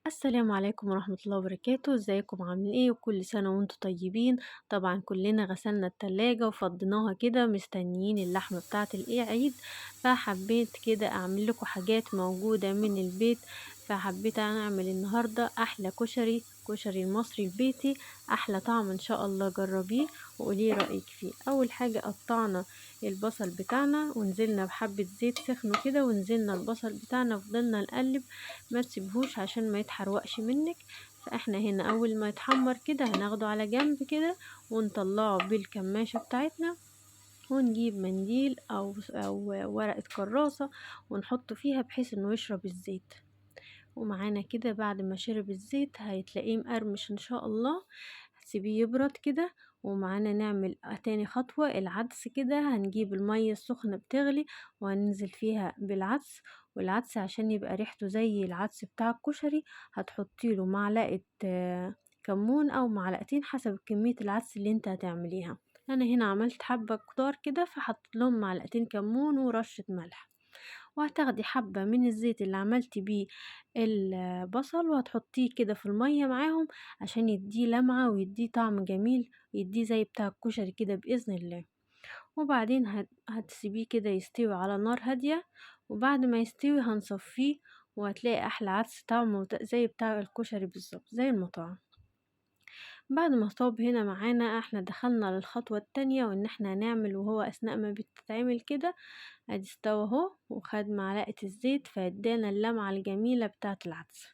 السلام عليكم ورحمة الله وبركاته، ازيكم عاملين ايه؟ وكل سنة وانتم طيبين. طبعا كلنا غسلنا التلاجة وفضيناها كده مستنيين اللحمة بتاعة العيد. فحبيت كده اعمل لكم حاجات موجودة من البيت. فحبيت اعمل النهاردة احلى كشري المصري البيتي. احلى طعم ان شاء الله، جربيه وقولي رأيك فيه. اول حاجة قطعنا البصل بتاعنا ونزلنا بحبة زيت سخنوا كده، ونزلنا البصل بتاعنا وفضلنا نقلب، ما تسيبهوش عشان ما يتحرقش منك. فاحنا هنا اول ما يتحمر كده هناخده على جنب كده ونطلعه بالكماشة بتاعتنا، ونجيب منديل او ورقة كراسة ونحطه فيها بحيث انه يشرب الزيت. ومعانا كده بعد ما شرب الزيت هتلاقيه مقرمش ان شاء الله. هتسيبيه يبرد كده. ومعانا نعمل تاني خطوة العدس كده، هنجيب المية السخنة بتغلي وهننزل فيها بالعدس. والعدس عشان يبقى ريحته زي العدس بتاع الكشري هتحطيله معلقة كمون او معلقتين حسب كمية العدس اللي انت هتعمليها. انا هنا عملت حبة كتار كده فحطيت لهم معلقتين كمون ورشة ملح. وهتاخدي حبة من الزيت اللي عملتي بيه البصل وهتحطيه كده في المية معاهم عشان يديه لمعة ويديه طعم جميل، يديه زي بتاع الكشري كده بإذن الله. وبعدين هتسيبيه كده يستوي على نار هادية. وبعد ما يستوي هنصفيه، وهتلاقي أحلى عدس طعمه زي بتاع الكشري بالظبط زي المطاعم. بعد ما طاب هنا معانا احنا دخلنا للخطوة التانية، وان احنا هنعمل وهو اثناء ما بتتعمل كده ادي استوى اهو وخد معلقة الزيت فادانا اللمعة الجميلة بتاعة العدس.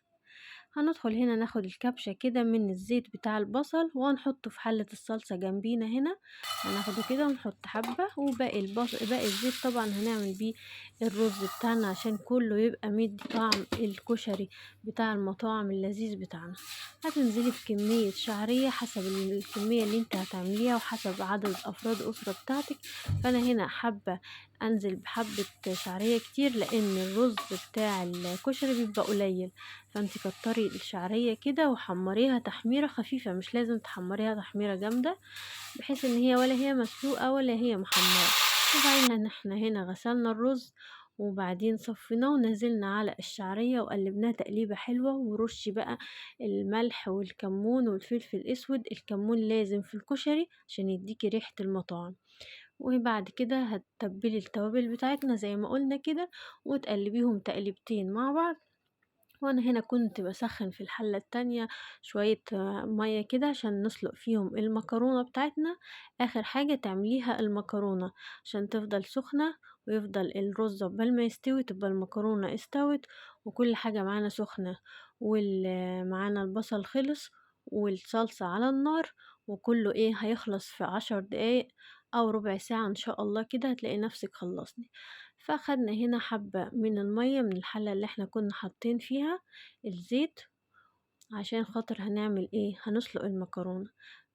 هندخل هنا ناخد الكبشة كده من الزيت بتاع البصل وهنحطه في حلة الصلصة جنبينا هنا. هناخده كده ونحط حبة، وباقي باقي الزيت طبعا هنعمل بيه الرز بتاعنا عشان كله يبقى مدي طعم الكشري بتاع المطاعم اللذيذ بتاعنا. هتنزلي بكمية شعرية حسب الكمية اللي انت هتعمليها وحسب عدد افراد الاسرة بتاعتك. فانا هنا حابة انزل بحبة شعرية كتير لان الرز بتاع الكشري بيبقى قليل. فانت كتري الشعرية كده وحمريها تحميرة خفيفة، مش لازم تحمريها تحميرة جامدة بحيث ان هي ولا هي مسلوقة ولا هي محمرة. وبعدين احنا هنا غسلنا الرز وبعدين صفيناه ونزلنا على الشعرية وقلبناها تقليبة حلوة، ورشي بقى الملح والكمون والفلفل الاسود. الكمون لازم في الكشري عشان يديكي ريحة المطاعم. وبعد كده هتتبلي التوابل بتاعتنا زي ما قلنا كده وتقلبيهم تقليبتين مع بعض. وانا هنا كنت بسخن في الحلة التانية شوية مية كده عشان نسلق فيهم المكرونة بتاعتنا. اخر حاجة تعمليها المكرونة عشان تفضل سخنة ويفضل الرز عقبال ما يستوي تبقى المكرونة استوت وكل حاجة معانا سخنة. ومعانا البصل خلص والصلصة على النار، وكله هيخلص في 10 دقايق او ربع ساعة ان شاء الله كده هتلاقي نفسك خلصني. فاخدنا هنا حبة من المية من الحلة اللي احنا كنا حاطين فيها الزيت عشان خاطر هنعمل هنسلق المكرونة.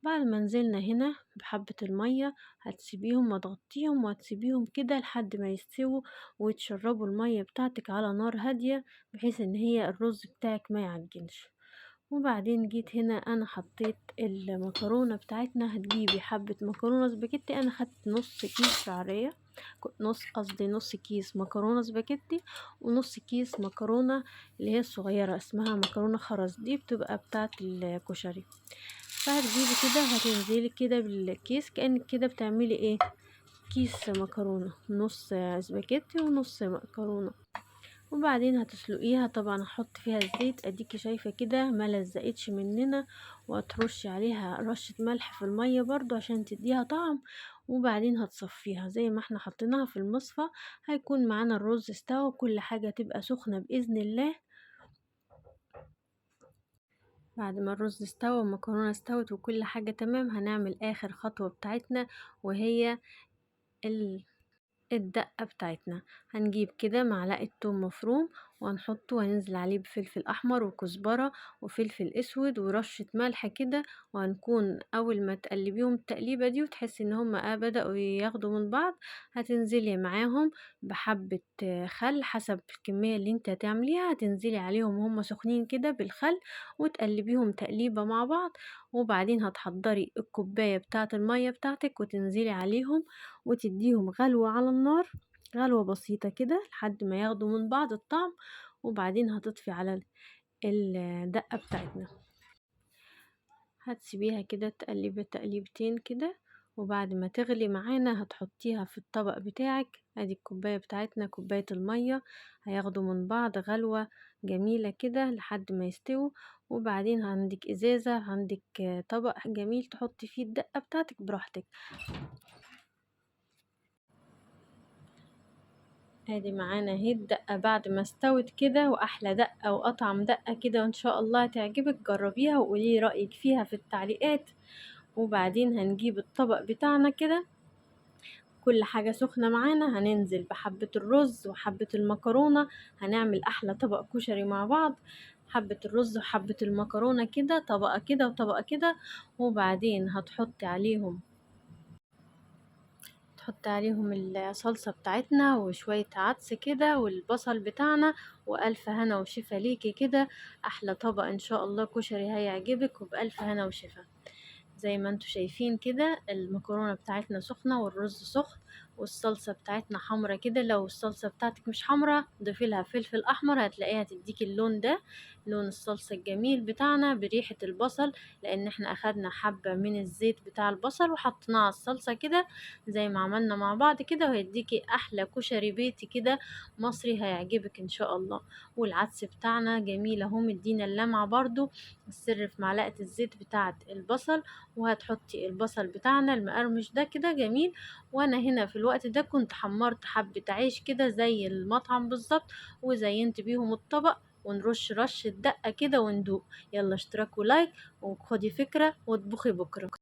بعد ما نزلنا هنا بحبة المية هتسيبيهم وتغطيهم وهتسيبيهم كده لحد ما يستووا ويتشربوا المية بتاعتك على نار هادية بحيث ان هي الرز بتاعك ما يعجنش. وبعدين جيت هنا انا حطيت المكرونة بتاعتنا. هتجيبي حبة مكرونة سباكيتي، انا خدت نص كيس شعرية، نص كيس مكرونة سباكيتي ونص كيس مكرونة اللي هي الصغيرة اسمها مكرونة خرز، دي بتبقى بتاعة الكشري. فهتجيبي كده هتنزلي كده بالكيس كأنك كده بتعملي كيس مكرونة، نص سباكيتي ونص مكرونة. وبعدين هتسلقيها طبعا هحط فيها الزيت اديكي شايفة كده ما لزقتش مننا، وهترشي عليها رشة ملح في المية برضو عشان تديها طعم. وبعدين هتصفيها زي ما احنا حطيناها في المصفى. هيكون معانا الرز استوى وكل حاجة تبقى سخنة بإذن الله. بعد ما الرز استوى والمكرونة استوت وكل حاجة تمام هنعمل آخر خطوة بتاعتنا، وهي الدقة بتاعتنا. هنجيب كده معلقة توم مفروم وهنحطه وهننزل عليه بفلفل احمر وكزبرة وفلفل اسود ورشة ملح كده. وهنكون اول ما تقلبيهم التقليبة دي وتحسي ان هم بدأوا ياخدوا من بعض هتنزلي معاهم بحبة خل حسب الكمية اللي انت هتعمليها. هتنزلي عليهم وهم سخنين كده بالخل وتقلبيهم تقليبة مع بعض. وبعدين هتحضري الكوباية بتاعة المية بتاعتك وتنزلي عليهم وتديهم غلوة على النار، غلوة بسيطة كده لحد ما ياخدوا من بعض الطعم. وبعدين هتطفي على الدقة بتاعتنا. هتسيبيها كده تقلبي تقليبتين كده، وبعد ما تغلي معانا هتحطيها في الطبق بتاعك. ادي الكوباية بتاعتنا، كوباية المية هياخدوا من بعض غلوة جميلة كده لحد ما يستووا. وبعدين عندك ازازة، عندك طبق جميل تحطي فيه الدقة بتاعتك براحتك. ادي معانا اهي الدقة بعد ما استوت كده، واحلى دقة واطعم دقة كده، وان شاء الله تعجبك. جربيها وقولي رأيك فيها في التعليقات. وبعدين هنجيب الطبق بتاعنا كده، كل حاجة سخنة معانا، هننزل بحبة الرز وحبة المكرونة. هنعمل احلى طبق كشري مع بعض. حبة الرز وحبة المكرونة كده، طبقة كده وطبقة كده. وبعدين تحط عليهم الصلصة بتاعتنا وشوية عدس كده والبصل بتاعنا. وألف هنا وشفا ليكي كده. أحلى طبق إن شاء الله كشري هيعجبك، وبألف هنا وشفا. زي ما انتوا شايفين كده المكرونة بتاعتنا سخنة والرز سخن، والصلصة بتاعتنا حمرة كده. لو الصلصة بتاعتك مش حمرة ضيفي لها فلفل احمر، هتلاقيها تديكي اللون ده، لون الصلصة الجميل بتاعنا بريحة البصل. لان احنا اخدنا حبة من الزيت بتاع البصل وحطيناه على الصلصة كده زي ما عملنا مع بعض كده، وهيديكي احلى كشري بيتي كده مصري هيعجبك ان شاء الله. والعدس بتاعنا جميل اهو مدينا اللمعة برضو. السر في معلقة الزيت بتاعت البصل. وهتحطي البصل بتاعنا المقرمش ده كده جميل. وانا هنا في الوقت ده كنت حمرت حبة عيش كده زي المطعم بالظبط، وزينت بيهم الطبق. ونرش رشة دقة كده وندوق. يلا اشتراك ولايك، وخدي فكرة واطبخي بكرة.